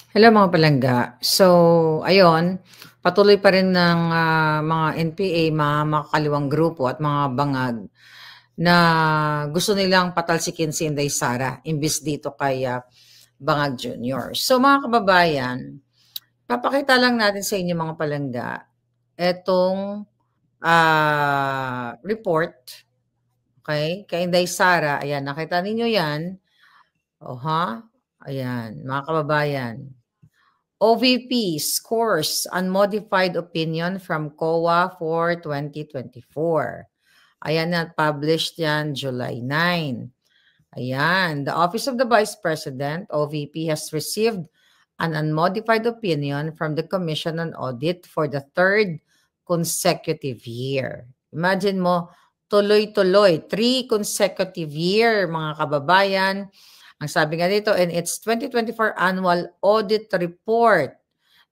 Hello mga palangga. So, ayun, patuloy pa rin ng mga NPA, mga makakaliwang grupo at mga bangag na gusto nilang patalsikin si Inday Sara imbis dito kay Bangag Jr. So mga kababayan, papakita lang natin sa inyo mga palangga etong report, okay, kay Inday Sara. Ayan, nakita ninyo yan. Oha, ayan, mga kababayan. OVP scores unmodified opinion from COA for 2024. Ayan na, published yan July 9. Ayan, the Office of the Vice President, OVP, has received an unmodified opinion from the Commission on Audit for the third consecutive year. Imagine mo, tuloy-tuloy, 3 consecutive year, mga kababayan. Ang sabi nga dito, in its 2024 annual audit report,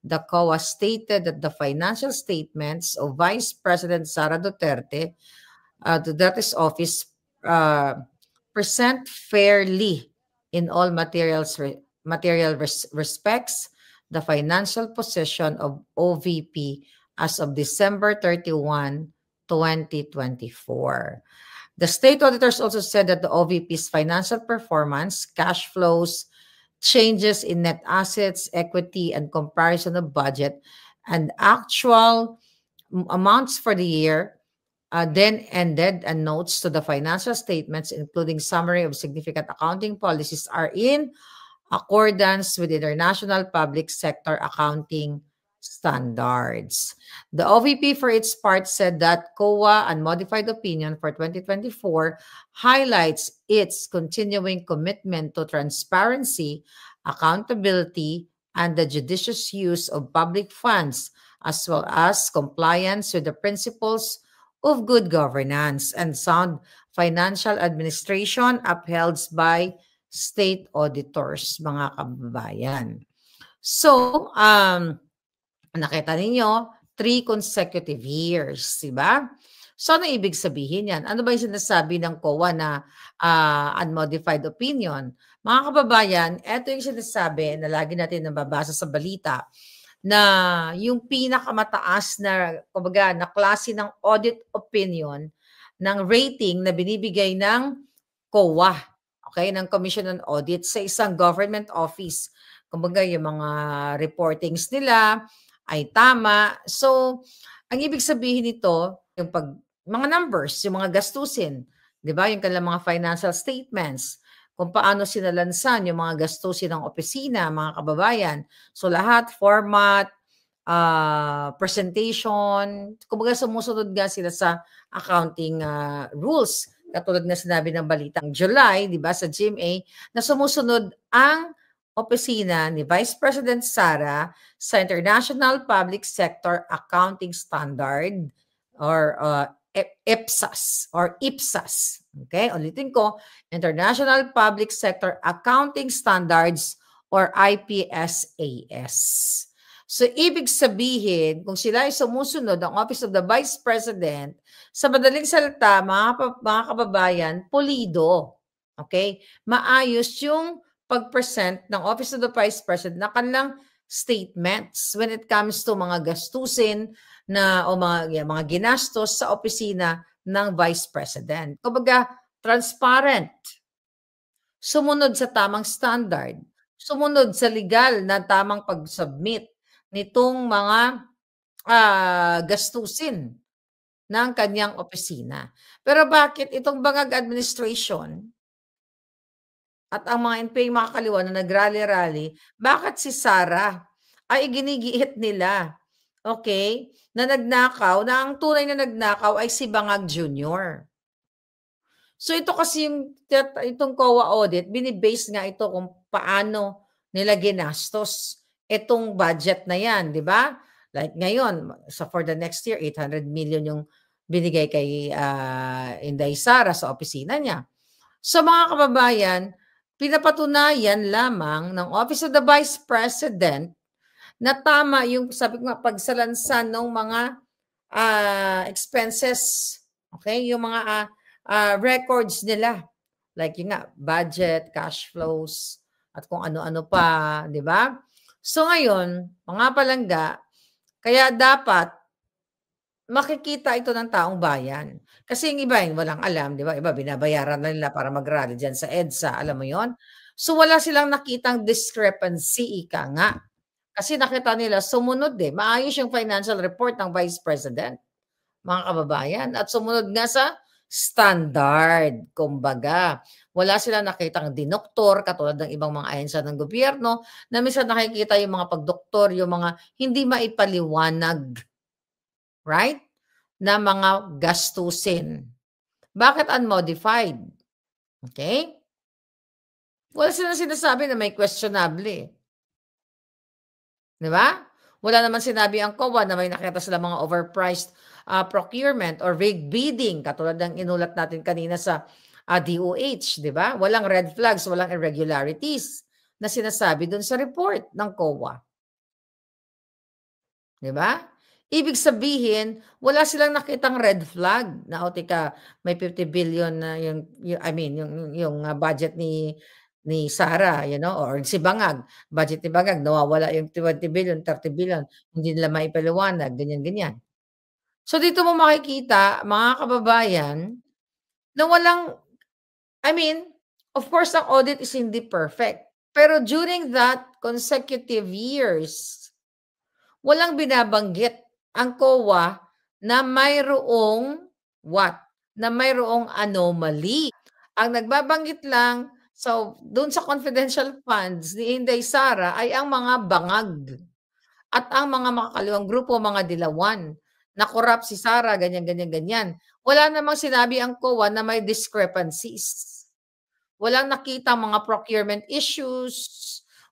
the COA stated that the financial statements of Vice President Sara Duterte's office present fairly in all material respects the financial position of OVP as of December 31, 2024. The state auditors also said that the OVP's financial performance, cash flows, changes in net assets, equity, and comparison of budget and actual amounts for the year then ended, and notes to the financial statements, including summary of significant accounting policies, are in accordance with international public sector accounting standards. The OVP, for its part, said that COA unmodified opinion for 2024 highlights its continuing commitment to transparency, accountability, and the judicious use of public funds, as well as compliance with the principles of good governance and sound financial administration upheld by state auditors, mga kababayan. So, nakita ninyo, 3 consecutive years, di ba? So, ano ibig sabihin yan? Ano ba yung sinasabi ng COA na unmodified opinion? Mga kababayan, ito yung sinasabi na lagi natin nababasa sa balita na yung pinakamataas na, kumbaga, na klase ng audit opinion ng rating na binibigay ng COA, okay, ng Commission on Audit sa isang government office. Kumbaga, yung mga reportings nila ay tama. So, ang ibig sabihin nito, yung mga numbers, yung mga gastusin, di ba? Yung kanilang mga financial statements, kung paano sinalansan yung mga gastusin ng opisina, mga kababayan. So, lahat, format, presentation, kumbaga sumusunod nga sila sa accounting rules. Katulad na sinabi ng balitang July, di ba, sa GMA, na sumusunod ang opisina ni Vice President Sara sa International Public Sector Accounting Standard or IPSAS or IPSAS. Okay, ulitin ko, International Public Sector Accounting Standards or IPSAS. So, ibig sabihin, kung sila ay sumusunod ang Office of the Vice President, sa madaling salita, mga kababayan, pulido. Okay? Maayos yung pag-present ng Office of the Vice President na kanilang statements when it comes to mga gastusin na o mga ginastos sa opisina ng Vice President. Kumbaga, transparent. Sumunod sa tamang standard. Sumunod sa legal na tamang pag-submit nitong mga gastusin ng kanyang opisina. Pero bakit itong Bangag Administration at ang mga NPA mga kaliwa na nag-rally-rally, bakit si Sara ay ginigiit nila, okay, na nagnakaw, na ang tunay na nagnakaw ay si Bangag Jr. So ito kasi itong COA audit, binibase nga ito kung paano nila ginastos itong budget na yan, di ba? Like ngayon, for the next year, 800 million yung binigay kay Inday Sara sa opisina niya. So mga kababayan, pinapatunayan lamang ng Office of the Vice President na tama yung, sabi ko nga, pagsalansan ng mga expenses, okay? Yung mga records nila. Like yung nga, budget, cash flows, at kung ano-ano pa, di ba? So ngayon, mga palangga, kaya dapat makikita ito ng taong bayan. Kasi yung iba, walang alam, 'di ba? Iba binabayaran na nila para mag-rally diyan sa EDSA, alam mo 'yon? So wala silang nakitang discrepancy, ika nga. Kasi nakita nila sumunod, maayos yung financial report ng Vice President, mga kababayan, at sumunod nga sa standard, kumbaga. Wala silang nakitang dinoktor katulad ng ibang mga ahensya ng gobyerno na minsan nakikita yung mga pagdoktor, yung mga hindi maipaliwanag, right? Na mga gastusin. Bakit unmodified? Okay? Wala silang sinasabi na may questionable, 'di ba? Wala naman sinabi ang COA na may nakita silang mga overpriced, procurement or vague bidding katulad ng inulat natin kanina sa, DOH, 'di ba? Walang red flags, walang irregularities na sinasabi dun sa report ng COA. 'Di ba? Ibig sabihin, wala silang nakitang red flag na, "O teka, may 50 billion na yung I mean budget ni Sara, or si Bangag, budget ni Bangag nawawala yung 20 billion, 30 billion, hindi nila maipaliwanag," ganyan, ganyan. So, dito mo makikita, mga kababayan, na walang I mean, of course, ang audit is hindi perfect, pero during that consecutive years, walang binabanggit ang COA na mayroong what? Na mayroong anomaly. Ang nagbabanggit lang do'n sa confidential funds ni Inday Sara ay ang mga bangag at ang mga makakaliwang grupo, mga dilawan, na korap si Sara, ganyan, ganyan, ganyan. Wala namang sinabi ang COA na may discrepancies. Walang nakitang mga procurement issues,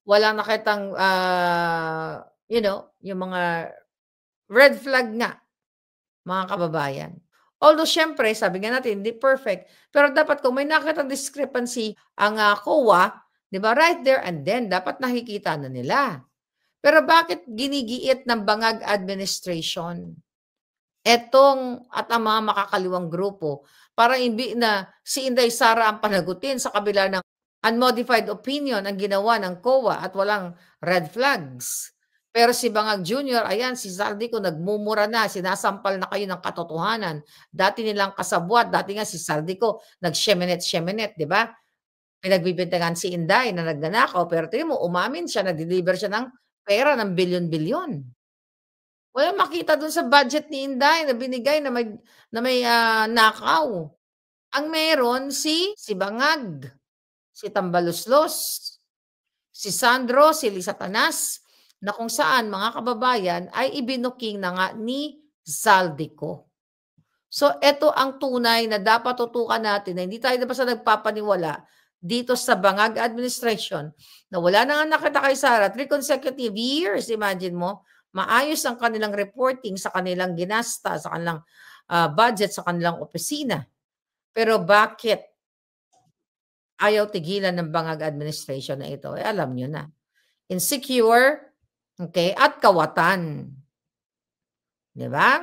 walang nakitang, yung mga red flag nga, mga kababayan. Although siyempre sabi nga natin hindi perfect, pero dapat kung may nakitang discrepancy ang, COA, 'di ba, right there and then dapat nakikita na nila. Pero bakit ginigiit ng bangag administration at ang mga makakaliwang grupo para na si Inday Sara ang panagutin sa kabila ng unmodified opinion ang ginawa ng COA at walang red flags. Pero si Bangag Jr., ayan, si Zaldico nagmumura na, sinasampal na kayo ng katotohanan. Dati nilang kasabwat, dati nga si Zaldico nag-shemenet-shemenet, 'di ba? Pinagbibintangan si Inday na nagnanakaw, pero tingnan mo umamin siya, nag-deliver siya ng pera ng bilyon-bilyon. Walang makita dun sa budget ni Inday na binigay na may, nakaw. Ang meron si Bangag, si Tambaluslos, si Sandro, si Lisa Tanas, na kung saan mga kababayan ay ibinuking na nga ni Zaldico. So eto ang tunay na dapat tutukan natin na hindi tayo basta nagpapaniwala dito sa Bangag administration na wala na nga nakita kay Sara 3 consecutive years, imagine mo, maayos ang kanilang reporting sa kanilang ginasta, sa kanilang, budget sa kanilang opisina. Pero bakit ayaw tigilan ng Bangag administration na ito? Alam niyo na, insecure, okay, at kawatan, 'di ba?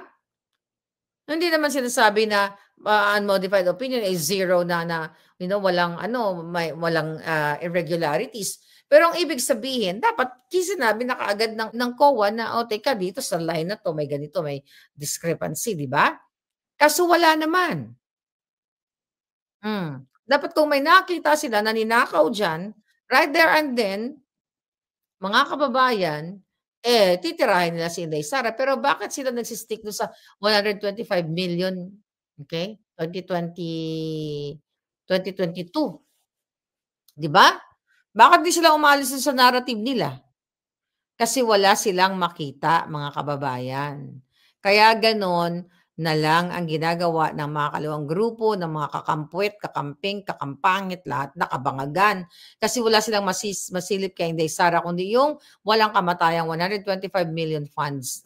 Hindi naman sinasabi na, unmodified opinion ay zero na, walang walang, irregularities. Pero ang ibig sabihin dapat sinabi na kaagad ng COA na, "O teka dito sa line na 'to may ganito, may discrepancy," 'di ba? Kaso wala naman. Dapat kung may nakita sila na ninakaw diyan, right there and then, mga kababayan, titirahin nila si Inday Sara. Pero bakit sila dun sa 125 million, okay, 2022, 'di ba? Bakit di sila umalis dun sa narrative nila? Kasi wala silang makita, mga kababayan. Kaya gano'n na lang ang ginagawa ng mga kaliwang grupo, ng mga kakampuwet, kakamping, kakampangit, lahat na kabangagan. Kasi wala silang masilip kay Inday Sara kundi yung walang kamatayang 125 million funds,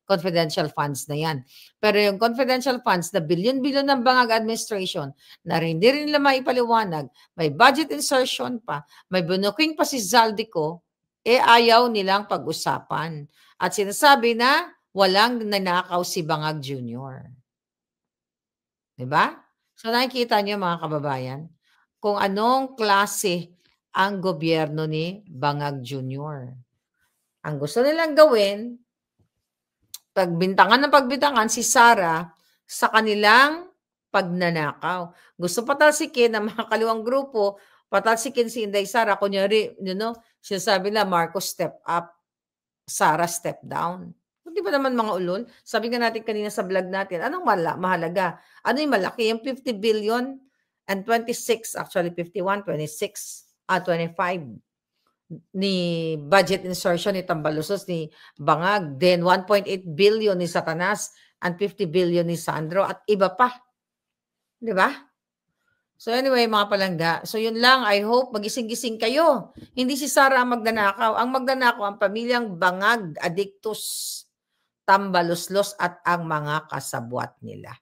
confidential funds na 'yan. Pero yung confidential funds na bilyon-bilyon ng Bangag administration na hindi rin nila maipaliwanag, may budget insertion pa, may binuking pa si Zaldico, ayaw nilang pag-usapan at sinasabi na walang nanakaw si Bangag Jr., 'di ba? So nakikita niyo mga kababayan, kung anong klase ang gobyerno ni Bangag Jr. Ang gusto nilang gawin, pagbintangan si Sara sa kanilang pagnanakaw. Gusto patalsikin ng mga kaliwang grupo, patalsikin si Inday Sara. Kunyari, sinasabi na Marcos step up, Sara step down. Di ba naman mga ulol? Sabi nga natin kanina sa vlog natin, anong mahalaga? Ano yung malaki? Yung 50 billion and 26, actually 51, 26, 25 ni budget insertion ni Tambalusos ni Bangag, then 1.8 billion ni Satanas and 50 billion ni Sandro at iba pa. 'Di ba? So anyway, mga palangga, so yun lang, I hope magising-gising kayo. Hindi si Sara ang magnanakaw. Ang magnanakaw ang pamilyang Bangag, Adictus, Tambaluslos at ang mga kasabwat nila.